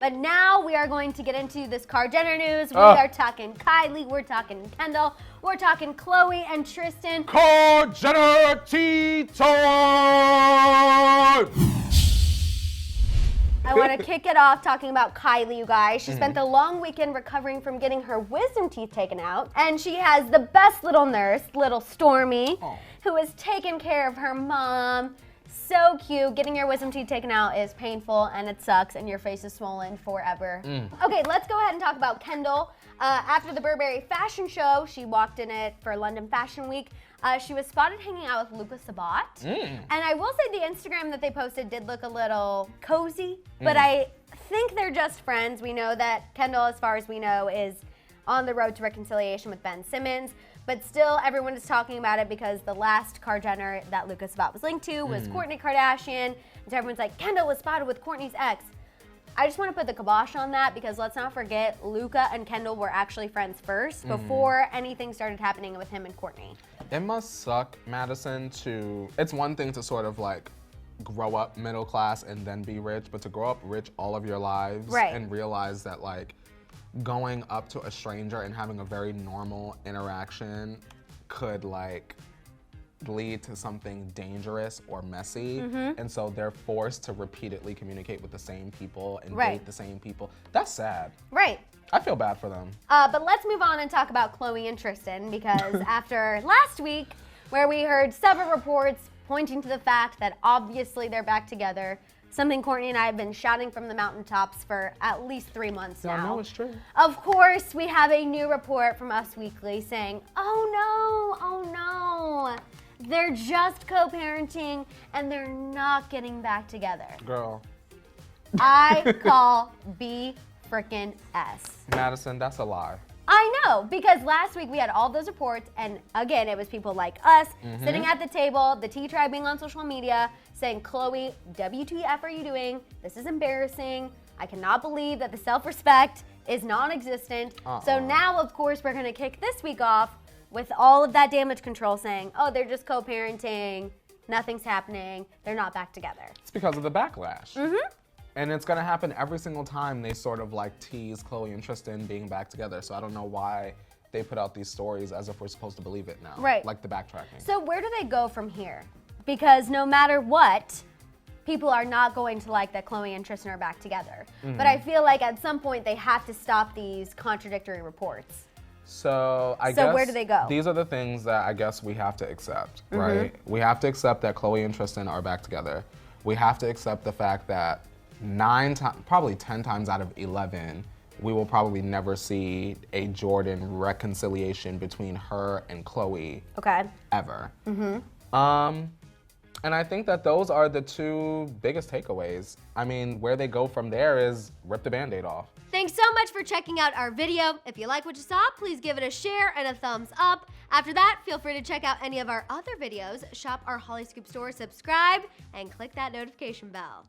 But now we are going to get into this KarJenner news. We are talking Kylie, we're talking Kendall, we're talking Khloe and Tristan. KarJenner tea time! I want to kick it off talking about Kylie, you guys. She spent the long weekend recovering from getting her wisdom teeth taken out. And she has the best little nurse, little Stormi, who has taken care of her mom. So cute. Getting your wisdom teeth taken out is painful and it sucks and your face is swollen forever. Okay, let's go ahead and talk about Kendall. After the Burberry fashion show, she walked in it for London Fashion Week. She was spotted hanging out with Luca Sabat. And I will say the Instagram that they posted did look a little cozy, but I think they're just friends. We know that Kendall, as far as we know, is on the road to reconciliation with Ben Simmons. But still, everyone is talking about it because the last KarJenner that Luca Sabat was linked to was Kourtney Kardashian. And so everyone's like, Kendall was spotted with Kourtney's ex. I just want to put the kibosh on that because let's not forget, Luca and Kendall were actually friends first before anything started happening with him and Kourtney. It must suck, Madison, it's one thing to sort of like grow up middle class and then be rich, but to grow up rich all of your lives and realize that like going up to a stranger and having a very normal interaction could like lead to something dangerous or messy, and so they're forced to repeatedly communicate with the same people and date the same people. That's sad. Right. I feel bad for them. But let's move on and talk about Khloe and Tristan because after last week, where we heard several reports pointing to the fact that obviously they're back together, something Kourtney and I have been shouting from the mountaintops for at least 3 months now. I know it's true. Of course, we have a new report from Us Weekly saying, oh no, they're just co-parenting and they're not getting back together. Girl. I call B frickin' S. Madison, that's a lie. I know, because last week we had all those reports, and again, it was people like us sitting at the table, the T Tribe being on social media, saying, Khloe, WTF are you doing? This is embarrassing. I cannot believe that the self-respect is non-existent. So now, of course, we're gonna kick this week off with all of that damage control saying, oh, they're just co-parenting, nothing's happening, they're not back together. It's because of the backlash. And it's gonna happen every single time they sort of like tease Khloe and Tristan being back together. So I don't know why they put out these stories as if we're supposed to believe it now. Right. Like the backtracking. So where do they go from here? Because no matter what, people are not going to like that Khloe and Tristan are back together. But I feel like at some point they have to stop these contradictory reports. So I guess where do they go? These are the things that I guess we have to accept, right? We have to accept that Khloe and Tristan are back together. We have to accept the fact that probably 10 times out of 11, we will probably never see a Jordan reconciliation between her and Khloe ever. And I think that those are the two biggest takeaways. I mean, where they go from there is rip the Band-Aid off. Thanks so much for checking out our video. If you like what you saw, please give it a share and a thumbs up. After that, feel free to check out any of our other videos, shop our Hollyscoop store, subscribe, and click that notification bell.